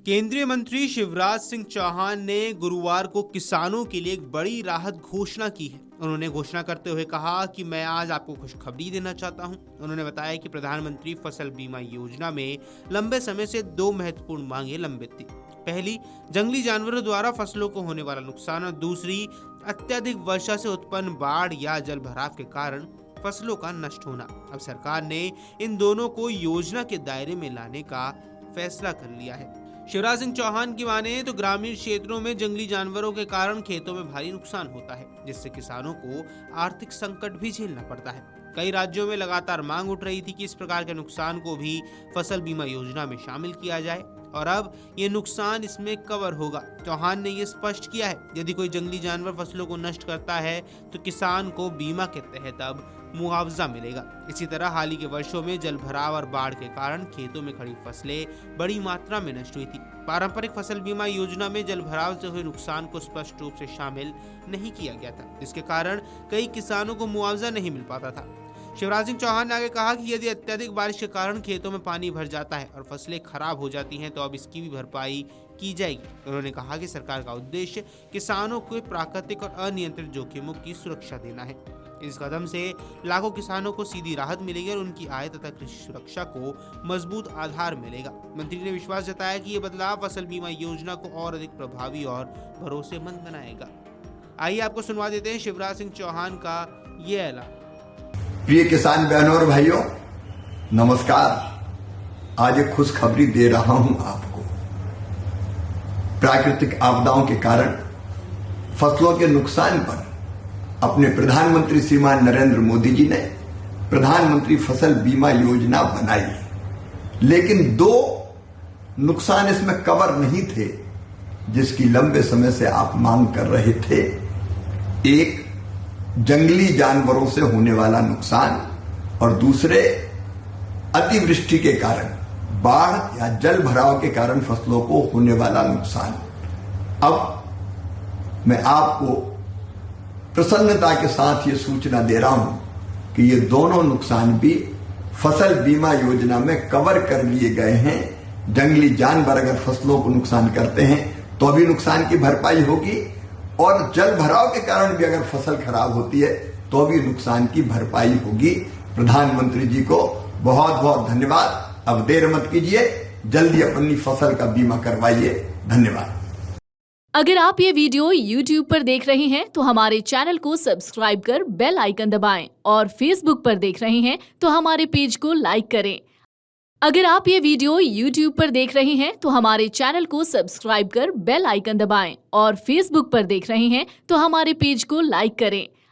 केंद्रीय मंत्री शिवराज सिंह चौहान ने गुरुवार को किसानों के लिए एक बड़ी राहत घोषणा की है। उन्होंने घोषणा करते हुए कहा कि मैं आज आपको खुशखबरी देना चाहता हूं। उन्होंने बताया कि प्रधानमंत्री फसल बीमा योजना में लंबे समय से दो महत्वपूर्ण मांगे लंबित थी। पहली, जंगली जानवरों द्वारा फसलों को होने वाला नुकसान और दूसरी, अत्यधिक वर्षा से उत्पन्न बाढ़ या जल भराव के कारण फसलों का नष्ट होना। अब सरकार ने इन दोनों को योजना के दायरे में लाने का फैसला कर लिया है। शिवराज सिंह चौहान की माने तो ग्रामीण क्षेत्रों में जंगली जानवरों के कारण खेतों में भारी नुकसान होता है, जिससे किसानों को आर्थिक संकट भी झेलना पड़ता है। कई राज्यों में लगातार मांग उठ रही थी कि इस प्रकार के नुकसान को भी फसल बीमा योजना में शामिल किया जाए और अब ये नुकसान इसमें कवर होगा। चौहान ने ये स्पष्ट किया है, यदि कोई जंगली जानवर फसलों को नष्ट करता है तो किसान को बीमा के तहत अब मुआवजा मिलेगा। इसी तरह हाल ही के वर्षों में जल भराव और बाढ़ के कारण खेतों में खड़ी फसलें बड़ी मात्रा में नष्ट हुई थी। पारंपरिक फसल बीमा योजना में जल भराव से हुए नुकसान को स्पष्ट रूप से शामिल नहीं किया गया था, जिसके कारण कई किसानों को मुआवजा नहीं मिल पाता था। शिवराज सिंह चौहान ने आगे कहा कि यदि अत्यधिक बारिश के कारण खेतों में पानी भर जाता है और फसलें खराब हो जाती हैं तो अब इसकी भी भरपाई की जाएगी। उन्होंने कहा कि सरकार का उद्देश्य किसानों को प्राकृतिक और अनियंत्रित जोखिमों की सुरक्षा देना है। इस कदम से लाखों किसानों को सीधी राहत मिलेगी और उनकी आय तथा कृषि सुरक्षा को मजबूत आधार मिलेगा। मंत्री ने विश्वास जताया कि ये बदलाव फसल बीमा योजना को और अधिक प्रभावी और भरोसेमंद बनाएगा। आइए आपको सुनवा देते हैं शिवराज सिंह चौहान का ये ऐलान। प्रिय किसान बहनों और भाइयों, नमस्कार। आज एक खुशखबरी दे रहा हूं आपको। प्राकृतिक आपदाओं के कारण फसलों के नुकसान पर अपने प्रधानमंत्री श्रीमान नरेंद्र मोदी जी ने प्रधानमंत्री फसल बीमा योजना बनाई, लेकिन दो नुकसान इसमें कवर नहीं थे जिसकी लंबे समय से आप मांग कर रहे थे। एक, जंगली जानवरों से होने वाला नुकसान और दूसरे, अतिवृष्टि के कारण, बाढ़ या जल भराव के कारण फसलों को होने वाला नुकसान। अब मैं आपको प्रसन्नता के साथ ये सूचना दे रहा हूं कि ये दोनों नुकसान भी फसल बीमा योजना में कवर कर लिए गए हैं। जंगली जानवर अगर फसलों को नुकसान करते हैं तो भी नुकसान की भरपाई होगी और जल भराव के कारण भी अगर फसल खराब होती है तो भी नुकसान की भरपाई होगी। प्रधानमंत्री जी को बहुत बहुत धन्यवाद। अब देर मत कीजिए, जल्दी अपनी फसल का बीमा करवाइए। धन्यवाद। अगर आप ये वीडियो YouTube पर देख रहे हैं तो हमारे चैनल को सब्सक्राइब कर बेल आइकन दबाएं और Facebook पर देख रहे हैं तो हमारे पेज को लाइक करें। अगर आप ये वीडियो YouTube पर देख रहे हैं तो हमारे चैनल को सब्सक्राइब कर बेल आइकन दबाएं और Facebook पर देख रहे हैं तो हमारे पेज को लाइक करें।